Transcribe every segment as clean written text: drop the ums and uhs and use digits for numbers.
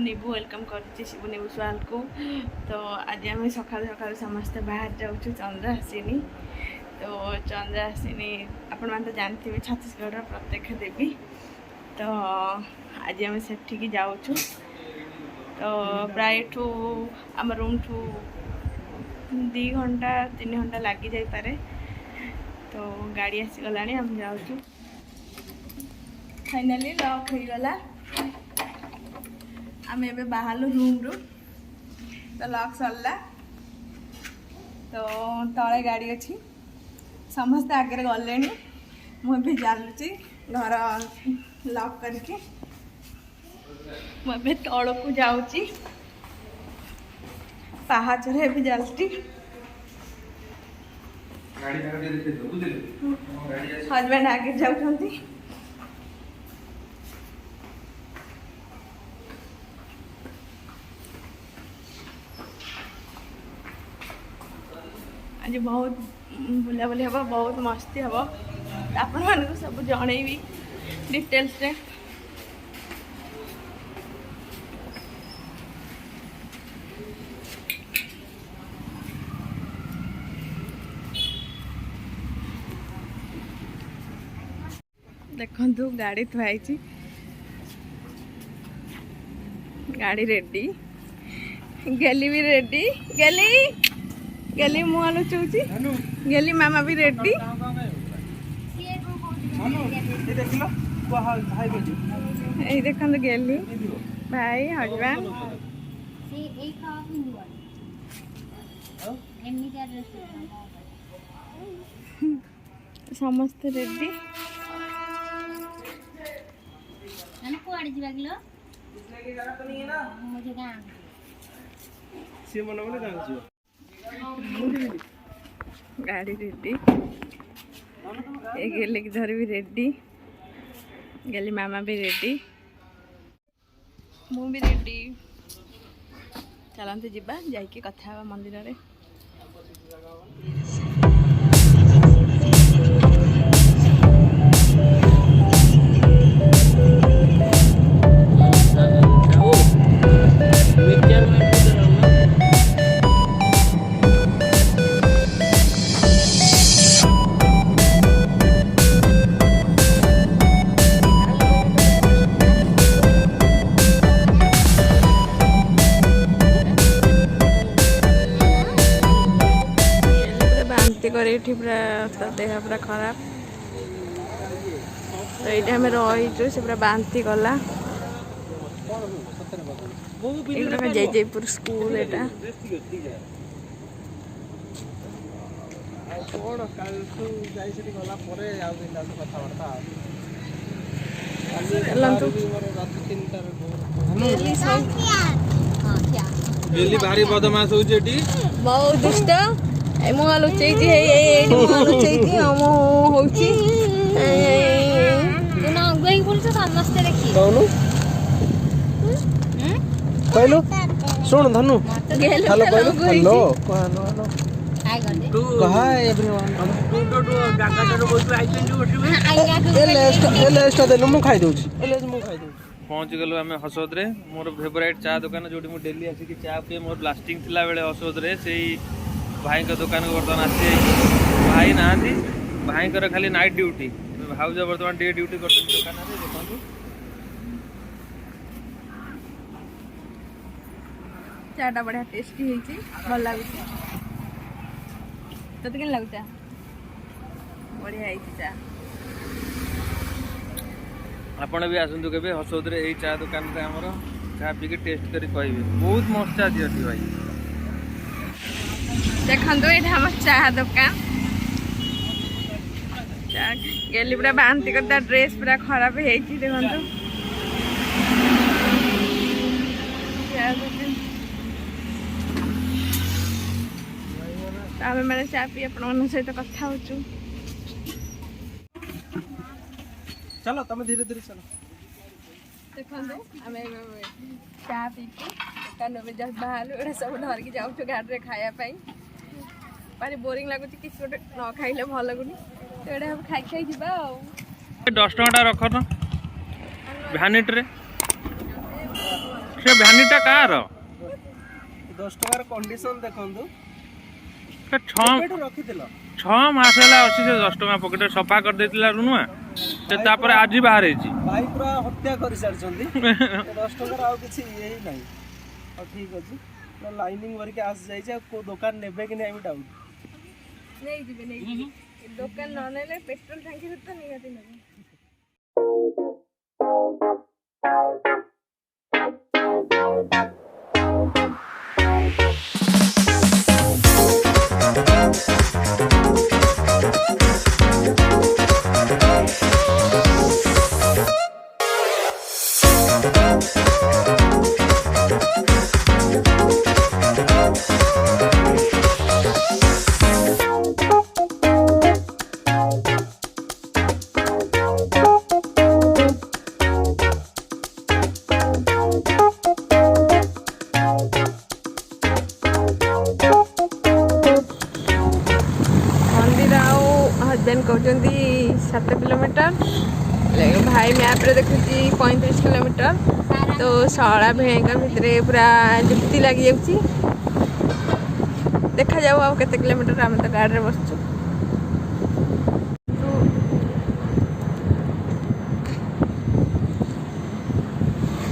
निबू welcome कर शिबू निबू स्वाल को। तो आज आम सकाल सकाल समस्ते बाहर जाऊँ चंद्रहासिनी। तो चंद्रहासिनी आपण मैंने तो जानते हैं छत्तीसगढ़ प्रत्यक्ष देवी। तो आज आम से जाऊँ। तो प्राय ठू आम रूम ठू 2 घंटा 3 घंटा लगी जापे। तो गाड़ी आसीगला आम जाऊँ। फाइनाली लॉक हो गला। आम ए बाहर रूम रू तो लॉक सरला। तो तले गाड़ी अच्छी समस्ते आगे गले मुझे चलुची घर लॉक करके मुझे तल को जाऊँगी पहाचरे भी जाती। हजबैंड आगे जाऊँ। आज बहुत बुलाबुली हम बहुत मस्ती हम आपण मान सब जनइबी डिटेल्स रे। देखु गाड़ी थुआई गाड़ी रेडी गेली भी रेडी गेली मुआ लुचौची गेली मामा भी रेडी। यही देख गेली भाई हजबैंड समस्त रेडी। गाड़ी रेडी गेली धर भी रेडी गेली मामा भी रेडी मु भी रेडी। चलते जीवा जाइए कथा मंदिर रे। पूरा देह पूरा खराब। तो ये आम रही से पूरा बांति गला। जयपुर स्कूल एटा भारी बदमाश हो बहुत दुष्ट मुआ लुचेची मुआ लुचेची हम होची तुना गई बोल तो समझते रखी कहनु कहलो सुन धनु हेलो कहलो हेलो हेलो हाय कर दे कहा एवरीवन टू गागाटर बोल आइछन जो एलेस्ट दे मु खाई दोची एलेस मु खाई दोची। पहुंच गलो आम हसोद रे मोर फेवरेट चा दुकान जोटी मु डेली आसी कि चा पे मोर ब्लास्टिंग थिला बेले हसोद रे सेही भाई का दुकान को बर्तमान आसी भाई ना भाई कर खाली नाइट ड्यूटी भाउज बर्तमान डे ड्यूटी करते दुकान रे। देखो चाटा बढ़िया टेस्टी होइची भल लागुची। तते केन लागुचा बढ़िया होइची चा। आपण भी आसंतु केबे हसोद रे एई चा दुकान रे हमर चा पी के टेस्ट करी कहबे बहुत मस्त चा दियती भाई। देखो ये हम चाह दुकान गेली पूरा बांति करता ड्रेस पूरा खराब है। देखो आम मैंने चा पी अपन सहित कथा हो। चलो तुम धीरे धीरे चलो। देखो आम चा पी दुकान में जस्ट बाहर सब धरिकी जाऊँ गाड़ी में खायापाई भारी बोरिंग लगुच कि गोटे न खाइले भल लगुनि। तो ये हम खाई खाई जा 10 टका रख न भ्यानिटी रे से भ्यानिटा कार 10 टकार कंडीशन देखंतु रखिथिल 6 मास है अच्छी से 10 टका पकेट सफा कर देतिला रुनुआ से तापर आज बाहर हेची भाई पूरा हत्या कर सारछंती 10 टकार आ किछि ये ही नहीं और ठीक अछि लाइनिंग वरके आस जाई छै को दुकान नेबे कि नहीं डाउट नहीं जीबे नहीं दुकान न नेले पेट्रोल टंकी तो नियाती नहीं हजबैंड कहते 7 किलोमीटर भाई मैप रे देखुची 35 किलोमीटर तो शला भेड़ भितर पूरा जुक्ति लग जाऊँगी देखा जाऊ आ केते किलोमीटर आम तो गाड़ी में बसचु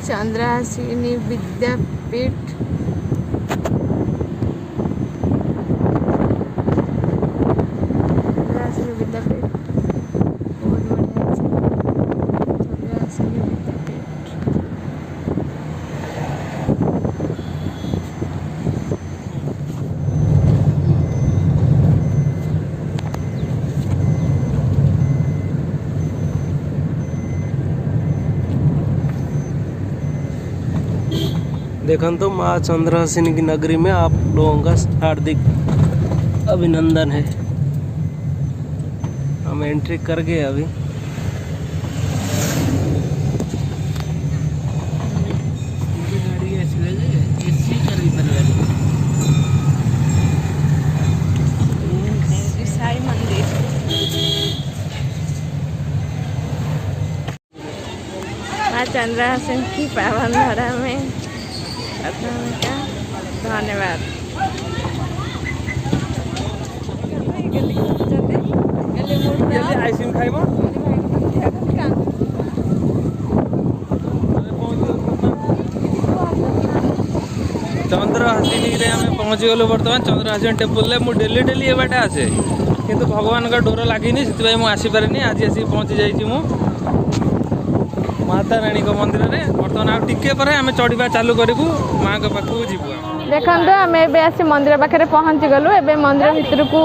चंद्रहासिनी विद्यापीठ देखंतु माँ चंद्रहासिनी की नगरी में आप लोगों का हार्दिक अभिनंदन है। हम एंट्री कर गए अभी। ईसाई मंदिर माँ चंद्रहासिनी की पावन धरा में धन्यवाद। आइसक्रीम खाइबो चंद्रहासिनी रे हमें पहुंच गलो बर्तमान चंद्रहासिनी टेम्पल ले मु डेली डेली ए बाटे आसे किंतु भगवान का डोर लागिनी से मु आसी पारेनी आज आसी पहुंची जाइछि मु माता रानी को मंदिर रे बर्तमान आ टिके पर हमें चढ़िबा चालू करिबु मां के पाखु जीबु देखंतु आमे एबे आसी मंदिर पाखरे पहुंच गलु एबे मंदिर भीतर को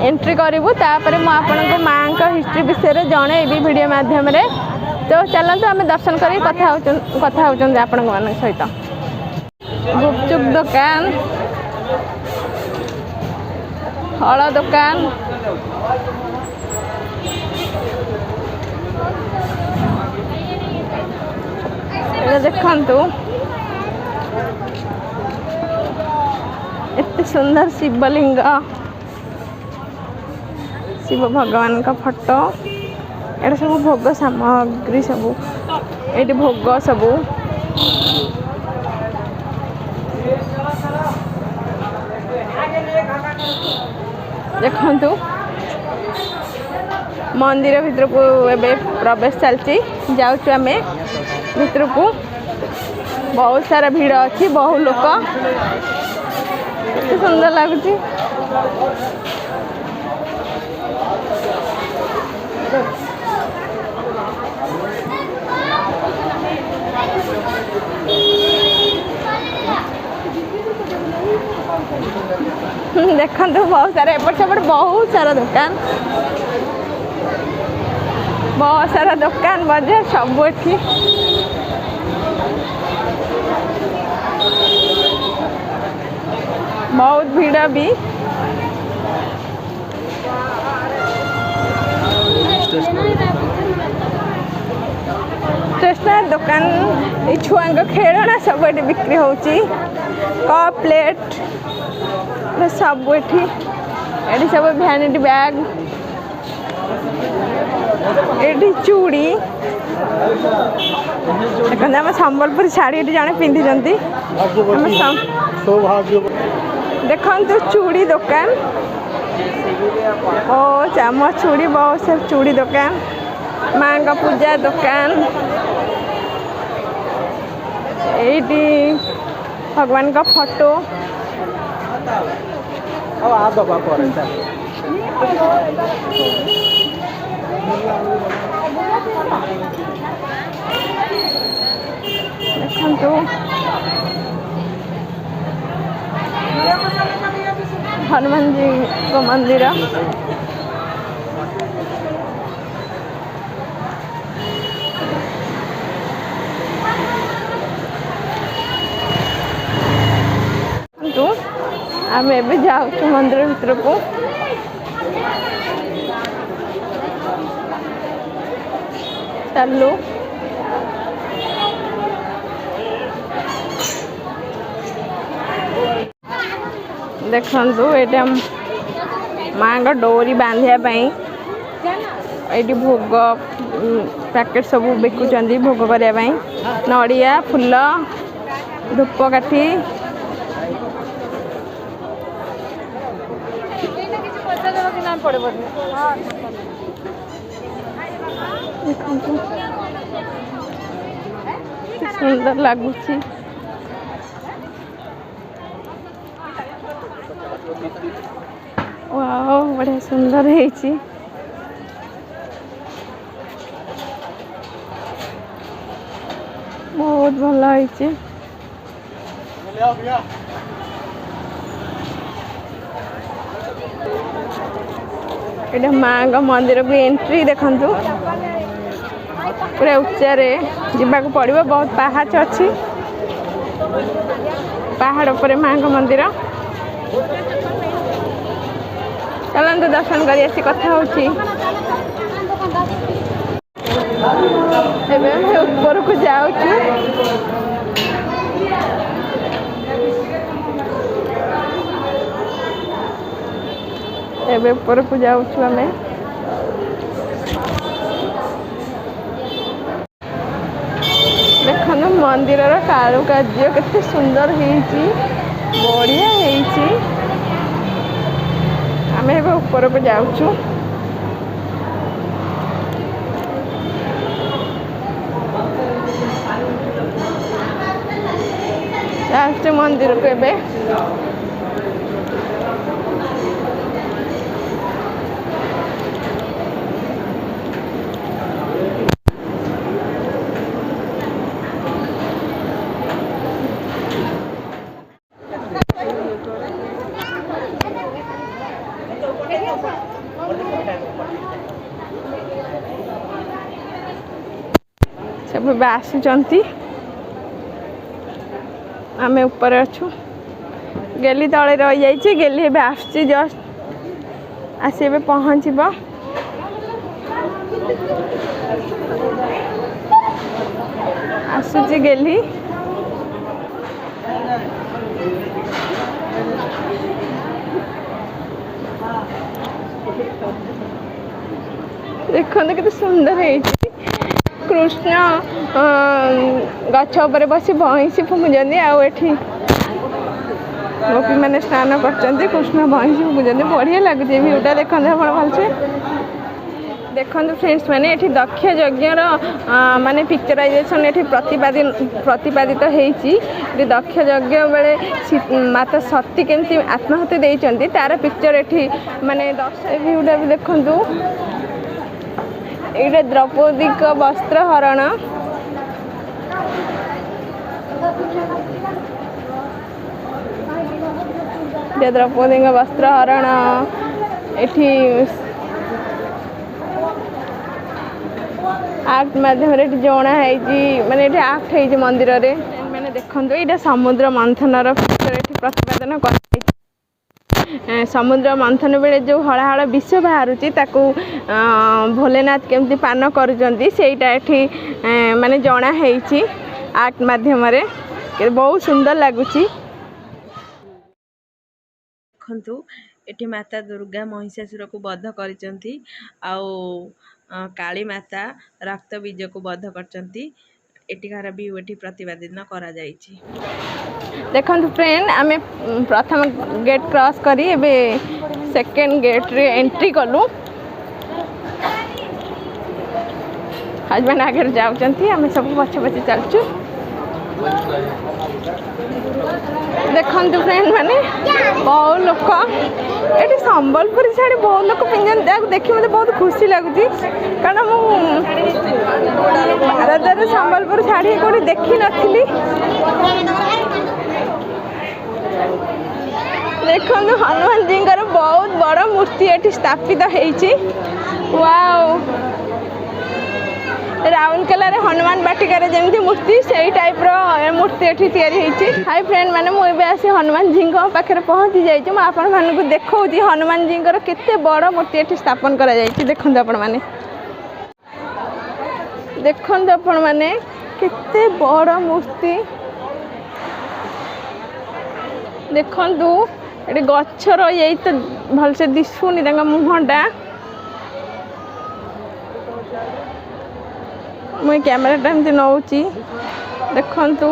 एंट्री करिवु तापरे मु आपन को मां का हिस्ट्री विषय रे जणे एबी वीडियो माध्यम रे तो चलंतु आमे दर्शन करी कथा होचन आपन को मान सहित गुपचुप दुकान फल दुकान देखंतु एते सुंदर शिवलिंग शिव भगवान का फोटो एटा सब भोग सामग्री सब एटी भोग सब देखंतु मंदिर भीतर को एबे प्रवेश चलची जाउछु आमे भीतर को बहुत सारा भीड़ अच्छी बहुत लोक सुंदर लगुच देखते बहुत सारा एपट सेपट बहुत सारा दुकान बजार सब एठी बहुत भीड़ भी स्टेशनरी दुकान ये छुआ खेलना सब ये बिक्री होची कप प्लेट सब ये सब भैनिटी बैग ये चूड़ी देखते आम सम्बलपुर शाढ़ी जड़े पिंधि देखु चूड़ी दुकान ओ चाम चूड़ी बहुत से चूड़ी दुकान माँ का पूजा दुकान ये भगवान का फोटो देखो हनुमान जी को मंदिर आम ए जाऊँ मंदिर भीतर को चलू देखु ये माँ का डोरी बांधापी ये भोग पैकेट सब बिकुंट भोग करने नड़िया फूल धूपकाठी सुंदर लगुच वाओ बढ़िया सुंदर है बहुत भल है ये माँ का मंदिर को एंट्री देखु पूरा उच्चा जावाक पड़ो बहुत पहाच अच्छी पहाड़ पर माँ का मंदिर चलते दर्शन कर कथा ऊपर को जाऊँ एबे ऊपर को जाऊँ आम देखो मंदिर कारुकार्य केते सुंदर है बढ़िया है आम एबे ऊपर को जाऊँ लास्ट मंदिर को एबे सब आसुचंती आम ऊपर अच्छु गेली तले रही जाइए गेली एबे आसुची जस्ट आसी एबे पहुँचब आसुची गेली देखो केते सुंदर है कृष्ण गछ पर बसी भैंसी फुमुंट आठी गोपी मैंने स्नान कर कृष्ण भैंसी फुमुंट बढ़िया लगे भ्यूटा देखते आप भलसे देखो फ्रेंड्स मैंने ये दक्ष यज्ञर माने पिक्चराइजेशन ये प्रतिपादित होती दक्ष यज्ञ बेले माता सती केमती आत्माहुति देती तार पिक्चर ये माने भ्यूटा भी देखु ये द्रौपदी का वस्त्र हरण द्रौपदी का वस्त्र हरण एठी आक्ट माध्यम जणा माने आक्ट है मंदिर रे मैंने देखो ये समुद्र मंथनर पिक्चर ये प्रतिपादन कर समुद्र मंथन बेले जो हलाहल विष बाहर भोलेनाथ केमती पान करुँचा माने जना आक्ट माध्यम बहुत सुंदर लगुच देखु ये माता दुर्गा महिषासुर को बध कर काली माता रक्त बीज को बध कर एटिकार व्यू एटी प्रतिपादन करा जायछि। देखंतु फ्रेंड आमे प्रथम गेट क्रॉस करी एबे सेकंड गेट रे एंट्री कलु। हस्बैंड आगे जाउचंती आमे सब पछ पछ चलचु। देखंतु फ्रेंड माने बहुत लोक एटी संबलपुरी साड़ी बहुत लोक पिंजन देखि मते बहुत खुशी लागुची कारण मु भारत रे संबलपुर साड़ी कोडी देखि नथिली। देखंतु हनुमान जी का बहुत बड़ मूर्ति एटी स्थापित होईची। वाओ राउरकेला रे हनुमान बाटिकार जमी मूर्ति से टाइप रो मूर्ति एठी तैयारी होईची। हाय फ्रेंड माने मु एबे आसी हनुमान जी पाखे पहुँची जाइछु। मु आपण मानकु देखौची हनुमान जी केते बड़ मूर्ति एठी स्थापन करा जाइछि। देखंतु आपण माने देखंतु आपण माने केते बड़ मूर्ति देखंतु एटी गच्छर यही तो भल से दिसुनी तांका मुहटा। मुई कैमरा टाइम नौची देखंतु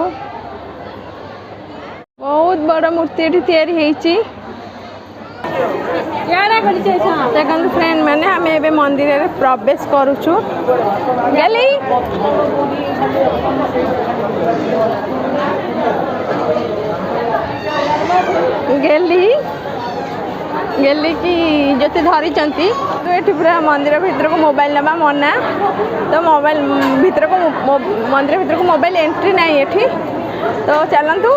बहुत बड़ मूर्ति एठी तैयारी होईची। देखंतु फ्रेंड माने हमें एबे मंदिर रे प्रवेश करूछु। गेली गेली गेली कि जति धरी चंती तो एठी पूरा मंदिर भीतर को मोबाइल नबा मना तो मोबाइल भीतर को मंदिर भीतर को मोबाइल एंट्री नहीं एठी। तो चलतु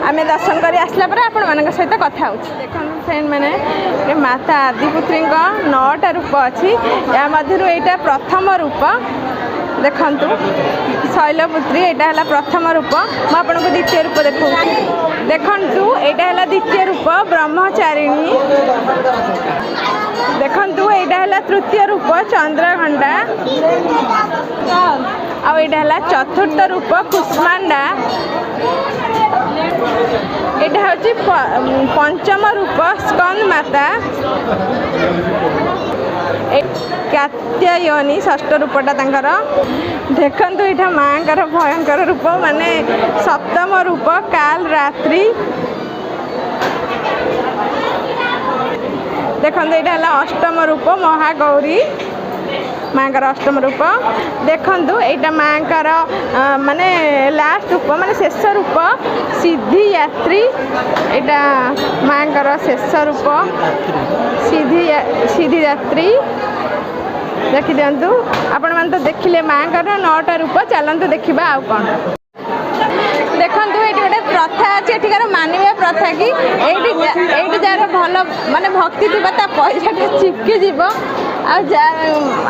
आमे दर्शन करी आसला पर आपण मानक सहित कथा होछि। देखन फ्रेंड माने माता आदिपुत्री 9टा रूप अछि। या मध्यरु एटा प्रथम रूप देखंतु शैलपुत्री एटा हला प्रथम रूप। म आपन को द्वितीय रूप देखौ देखंतु एटा हला द्वितीय रूप ब्रह्मचारिणी। देखंतु एटा हला तृतीय रूप चंद्रघंटा। आ एटा हला चतुर्थ रूप कुष्मांडा। एटा होची पंचम रूप स्कंद माता। कात्यायनी षष्ठ रूपटा तांकर। देखंतु एटा मांकर भयंकर रूप माने सप्तम रूप काल रात्रि। देखंतु एटा हला अष्टम रूप महागौरी मांकर अष्टम रूप। देखंतु एटा मांकर माने लास्ट रूप माने शेष रूप सिद्धि यात्री। एटा मांकर शेष रूप सिद्धि यात्री। देखि दियंतु आपण मन तो देखिले मांकर 9टा रूप। चलंतु देखिबा आ कोन। देखंतु एटी गोटे प्रथा अछि एठिकार मानिबा प्रथा कि एटी जार भल माने भक्ति दिबा ता पैसा के चिपके जीव आ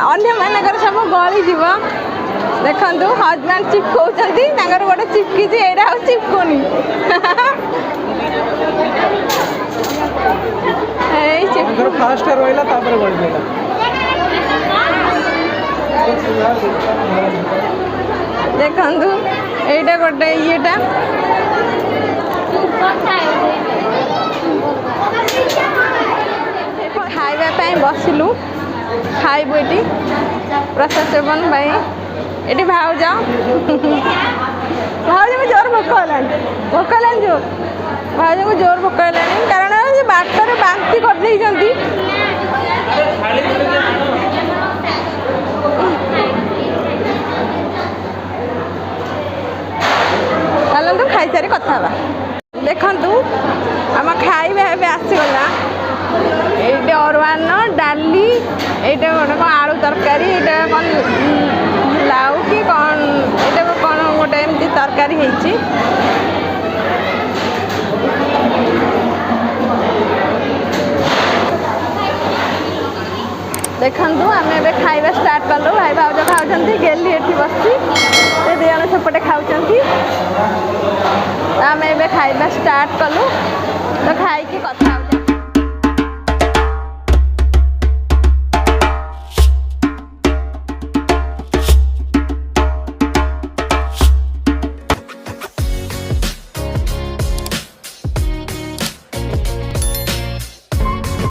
अन्य मानकर सब गली जीव। देखंतु हस्बैंड चिपकौचंती तांकर गोटे चिपकी जी एरा हो चिपकोनी। ए चिपकर फास्ट रोइला तापर गली देला। देखंतु एटा गोटे येटा खाइबा पाई बसिलु खाइबु एटी प्रसाद सेवन भाई एटी भाउज भाउज में जोर भोक हलानी जो भाउज को जोर भोक हलानी कारण जे बाटर बांती कर देई जंती। चलतु खाई सारी कथा बा। देखंतु आम खाइबा एबे आसीगला। एटे अरुआन डाली एटे गोटे कौन आलू तरकारी एटा कौन लाउ कि कौन एटा कौन गोटे एमती तरकारी होईची। देखंतु आम एबे खाइबा स्टार्ट कलु। भाई भाउज खाउछंती गेली एठी बसी ए दियन सेपटे खाउछंती। आम एबे खाइबा स्टार्ट कलु तो खाई की कथा